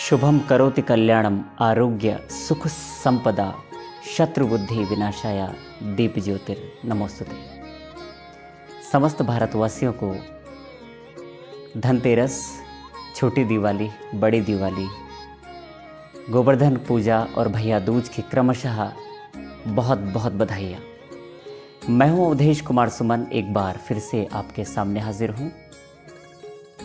शुभम करोति कल्याणम आरोग्य सुख संपदा शत्रुबुद्धि विनाशाय दीप ज्योतिर नमोस्तुते। समस्त भारतवासियों को धनतेरस, छोटी दिवाली, बड़ी दिवाली, गोवर्धन पूजा और भैया दूज की क्रमशः बहुत बहुत बधाइयाँ। मैं हूँ अवधेश कुमार सुमन, एक बार फिर से आपके सामने हाजिर हूँ।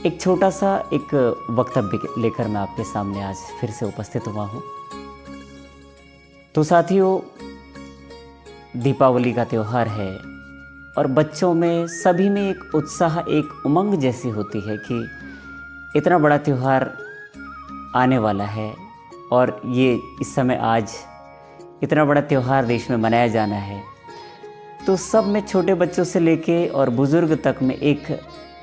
एक छोटा सा एक वक्तव्य लेकर मैं आपके सामने आज फिर से उपस्थित हुआ हूँ। तो साथियों, दीपावली का त्यौहार है और बच्चों में सभी में एक उत्साह, एक उमंग जैसी होती है कि इतना बड़ा त्यौहार आने वाला है और ये इस समय आज इतना बड़ा त्यौहार देश में मनाया जाना है। तो सब में छोटे बच्चों से लेके और बुज़ुर्ग तक में एक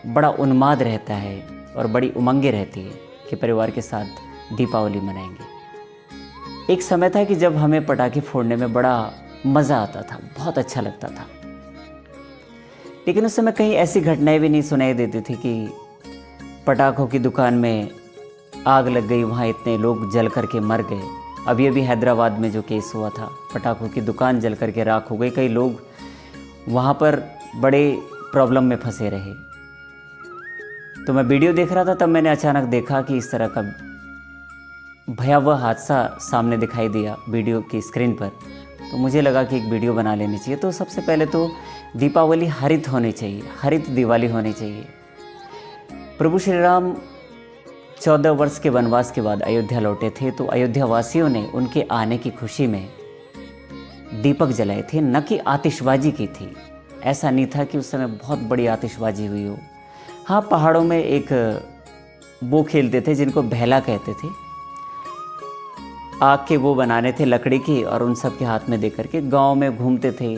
बड़ा उन्माद रहता है और बड़ी उमंगे रहती है कि परिवार के साथ दीपावली मनाएंगे। एक समय था कि जब हमें पटाखे फोड़ने में बड़ा मज़ा आता था, बहुत अच्छा लगता था। लेकिन उस समय कहीं ऐसी घटनाएं भी नहीं सुनाई देती थी कि पटाखों की दुकान में आग लग गई, वहाँ इतने लोग जल करके मर गए। अभी अभी हैदराबाद में जो केस हुआ था, पटाखों की दुकान जल करके राख हो गई, कई लोग वहाँ पर बड़े प्रॉब्लम में फंसे रहे। तो मैं वीडियो देख रहा था, तब मैंने अचानक देखा कि इस तरह का भयावह हादसा सामने दिखाई दिया वीडियो की स्क्रीन पर। तो मुझे लगा कि एक वीडियो बना लेनी चाहिए। तो सबसे पहले तो दीपावली हरित होनी चाहिए, हरित दिवाली होनी चाहिए। प्रभु श्री राम 14 वर्ष के वनवास के बाद अयोध्या लौटे थे, तो अयोध्या वासियों ने उनके आने की खुशी में दीपक जलाए थे, न कि आतिशबाजी की थी। ऐसा नहीं था कि उस समय बहुत बड़ी आतिशबाजी हुई हो। हाँ, पहाड़ों में एक वो खेलते थे जिनको भैला कहते थे, आग के वो बनाने थे लकड़ी की और उन सब के हाथ में दे करके गाँव में घूमते थे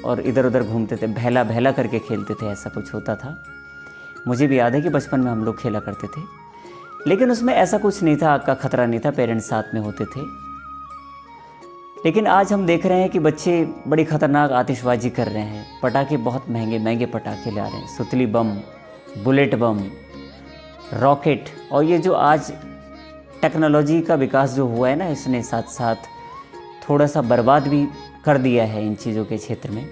और इधर उधर घूमते थे, भैला भैला करके खेलते थे। ऐसा कुछ होता था, मुझे भी याद है कि बचपन में हम लोग खेला करते थे। लेकिन उसमें ऐसा कुछ नहीं था, आग का खतरा नहीं था, पेरेंट्स साथ में होते थे। लेकिन आज हम देख रहे हैं कि बच्चे बड़ी खतरनाक आतिशबाजी कर रहे हैं। पटाखे बहुत महंगे महंगे पटाखे ला रहे हैं, सुतली बम, बुलेट बम, रॉकेट। और ये जो आज टेक्नोलॉजी का विकास जो हुआ है ना, इसने साथ साथ थोड़ा सा बर्बाद भी कर दिया है इन चीज़ों के क्षेत्र में।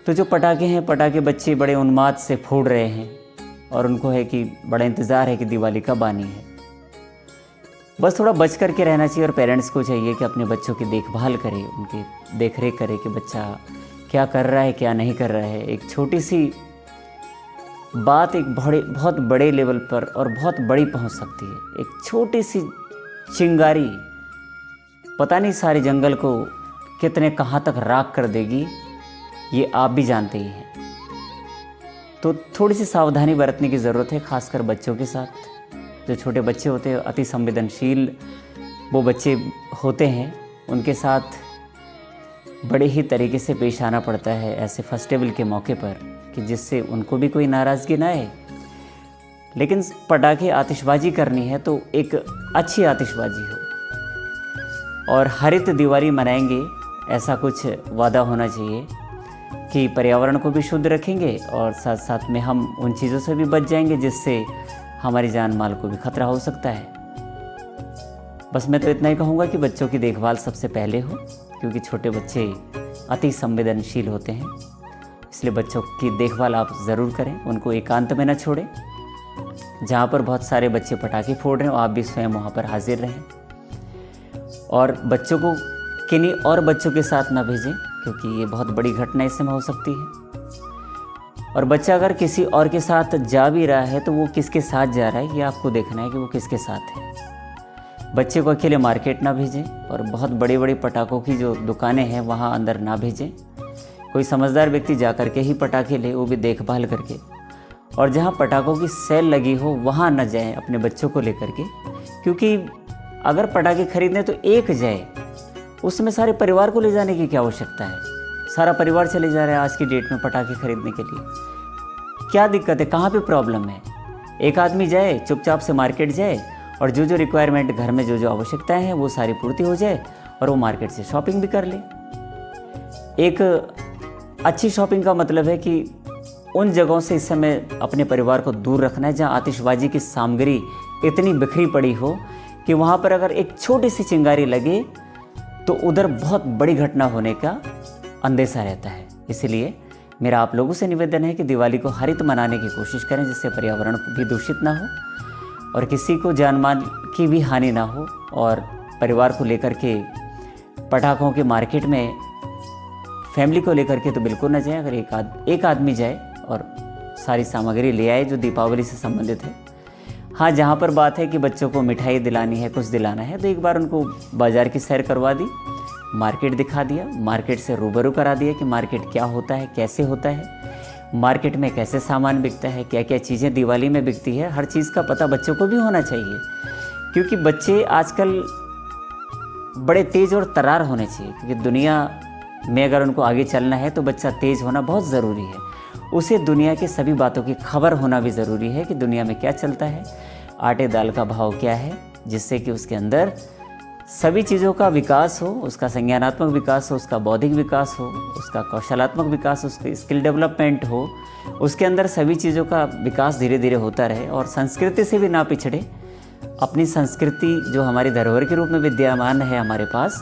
तो जो पटाखे हैं, पटाखे बच्चे बड़े उन्माद से फोड़ रहे हैं और उनको है कि बड़ा इंतज़ार है कि दिवाली कब आनी है। बस थोड़ा बच कर के रहना चाहिए और पेरेंट्स को चाहिए कि अपने बच्चों की देखभाल करें, उनकी देख रेख करें कि बच्चा क्या कर रहा है, क्या नहीं कर रहा है। एक छोटी सी बात एक बहुत बड़े लेवल पर और बहुत बड़ी पहुंच सकती है। एक छोटी सी चिंगारी पता नहीं सारे जंगल को कितने कहाँ तक राख कर देगी, ये आप भी जानते ही हैं। तो थोड़ी सी सावधानी बरतने की ज़रूरत है, खासकर बच्चों के साथ। जो छोटे बच्चे होते हैं, अति संवेदनशील वो बच्चे होते हैं, उनके साथ बड़े ही तरीके से पेश आना पड़ता है ऐसे फेस्टिवल के मौके पर, कि जिससे उनको भी कोई नाराज़गी ना आए। लेकिन पटाखे आतिशबाजी करनी है तो एक अच्छी आतिशबाजी हो और हरित दिवाली मनाएंगे, ऐसा कुछ वादा होना चाहिए कि पर्यावरण को भी शुद्ध रखेंगे और साथ साथ में हम उन चीज़ों से भी बच जाएंगे जिससे हमारी जान माल को भी खतरा हो सकता है। बस मैं तो इतना ही कहूँगा कि बच्चों की देखभाल सबसे पहले हो, क्योंकि छोटे बच्चे अति संवेदनशील होते हैं। इसलिए बच्चों की देखभाल आप ज़रूर करें, उनको एकांत में न छोड़ें। जहाँ पर बहुत सारे बच्चे पटाखे फोड़ रहे हो, आप भी स्वयं वहाँ पर हाजिर रहें और बच्चों को किन्हीं और बच्चों के साथ ना भेजें, क्योंकि ये बहुत बड़ी घटना इस समय हो सकती है। और बच्चा अगर किसी और के साथ जा भी रहा है तो वो किसके साथ जा रहा है, ये आपको देखना है कि वो किसके साथ है। बच्चे को अकेले मार्केट ना भेजें और बहुत बड़ी बड़ी पटाखों की जो दुकानें हैं वहाँ अंदर ना भेजें। कोई समझदार व्यक्ति जा कर के ही पटाखे ले, वो भी देखभाल करके। और जहाँ पटाखों की सेल लगी हो वहाँ न जाएं अपने बच्चों को लेकर के, क्योंकि अगर पटाखे खरीदने तो एक जाए, उसमें सारे परिवार को ले जाने की क्या आवश्यकता है। सारा परिवार चले जा रहा है आज की डेट में पटाखे खरीदने के लिए। क्या दिक्कत है, कहाँ पे प्रॉब्लम है? एक आदमी जाए, चुपचाप से मार्केट जाए और जो जो रिक्वायरमेंट घर में जो आवश्यकताएं हैं वो सारी पूर्ति हो जाए और वो मार्केट से शॉपिंग भी कर ले। एक अच्छी शॉपिंग का मतलब है कि उन जगहों से इस समय अपने परिवार को दूर रखना है जहाँ आतिशबाजी की सामग्री इतनी बिखरी पड़ी हो कि वहाँ पर अगर एक छोटी सी चिंगारी लगे तो उधर बहुत बड़ी घटना होने का अंदेशा रहता है। इसलिए मेरा आप लोगों से निवेदन है कि दिवाली को हरित मनाने की कोशिश करें, जिससे पर्यावरण भी दूषित ना हो और किसी को जान माल की भी हानि ना हो। और परिवार को लेकर के पटाखों के मार्केट में फैमिली को लेकर के तो बिल्कुल ना जाए। अगर एक आदमी जाए और सारी सामग्री ले आए जो दीपावली से संबंधित है। हाँ, जहाँ पर बात है कि बच्चों को मिठाई दिलानी है, कुछ दिलाना है, तो एक बार उनको बाज़ार की सैर करवा दी, मार्केट दिखा दिया, मार्केट से रूबरू करा दिया कि मार्केट क्या होता है, कैसे होता है, मार्केट में कैसे सामान बिकता है, क्या क्या चीज़ें दिवाली में बिकती है। हर चीज़ का पता बच्चों को भी होना चाहिए, क्योंकि बच्चे आजकल बड़े तेज़ और तर्रार होने चाहिए। क्योंकि दुनिया में अगर उनको आगे चलना है तो बच्चा तेज़ होना बहुत ज़रूरी है। उसे दुनिया की सभी बातों की खबर होना भी ज़रूरी है कि दुनिया में क्या चलता है, आटे दाल का भाव क्या है, जिससे कि उसके अंदर सभी चीज़ों का विकास हो, उसका संज्ञानात्मक विकास हो, उसका बौद्धिक विकास हो, उसका कौशलात्मक विकास, उसकी स्किल डेवलपमेंट हो, उसके अंदर सभी चीज़ों का विकास धीरे धीरे होता रहे और संस्कृति से भी ना पिछड़े। अपनी संस्कृति जो हमारी धरोहर के रूप में विद्यमान है हमारे पास,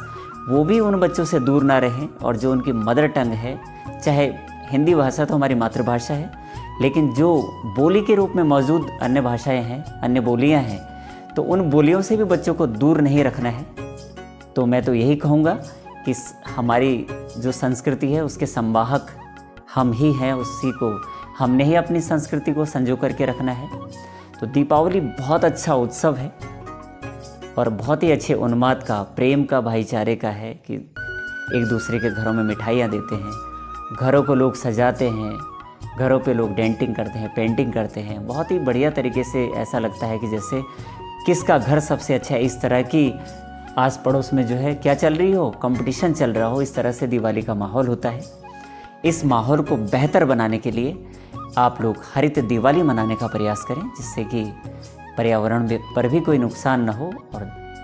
वो भी उन बच्चों से दूर ना रहें। और जो उनकी मदर टंग है, चाहे हिंदी भाषा तो हमारी मातृभाषा है, लेकिन जो बोली के रूप में मौजूद अन्य भाषाएं हैं, अन्य बोलियां हैं, तो उन बोलियों से भी बच्चों को दूर नहीं रखना है। तो मैं तो यही कहूँगा कि हमारी जो संस्कृति है उसके संवाहक हम ही हैं, उसी को हमने ही अपनी संस्कृति को संजो करके रखना है। तो दीपावली बहुत अच्छा उत्सव है और बहुत ही अच्छे उन्माद का, प्रेम का, भाईचारे का है कि एक दूसरे के घरों में मिठाइयाँ देते हैं, घरों को लोग सजाते हैं, घरों पे लोग डेंटिंग करते हैं, पेंटिंग करते हैं। बहुत ही बढ़िया तरीके से ऐसा लगता है कि जैसे किसका घर सबसे अच्छा है, इस तरह की आस पड़ोस में जो है क्या चल रही हो, कंपटीशन चल रहा हो, इस तरह से दिवाली का माहौल होता है। इस माहौल को बेहतर बनाने के लिए आप लोग हरित दिवाली मनाने का प्रयास करें, जिससे कि पर्यावरण पर भी कोई नुकसान न हो और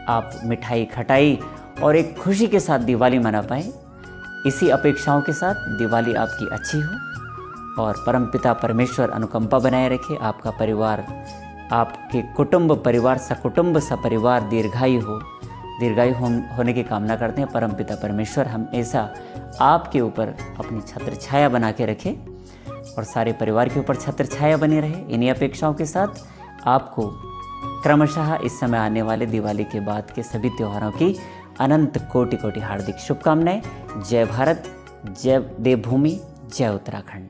आप मिठाई, खटाई और एक खुशी के साथ दिवाली मना पाएँ। इसी अपेक्षाओं के साथ दिवाली आपकी अच्छी हो और परमपिता परमेश्वर अनुकंपा बनाए रखे। आपका परिवार, आपके कुटुंब परिवार, सकुटुंब सपरिवार दीर्घायु होने की कामना करते हैं। परमपिता परमेश्वर हमेशा आपके ऊपर अपनी छत्र छाया बना के रखे और सारे परिवार के ऊपर छत्र छाया बनी रहे। इन्हीं अपेक्षाओं के साथ आपको क्रमशः इस समय आने वाले दिवाली के बाद के सभी त्योहारों की अनंत कोटि कोटि हार्दिक शुभकामनाएं। जय भारत, जय देवभूमि, जय उत्तराखंड।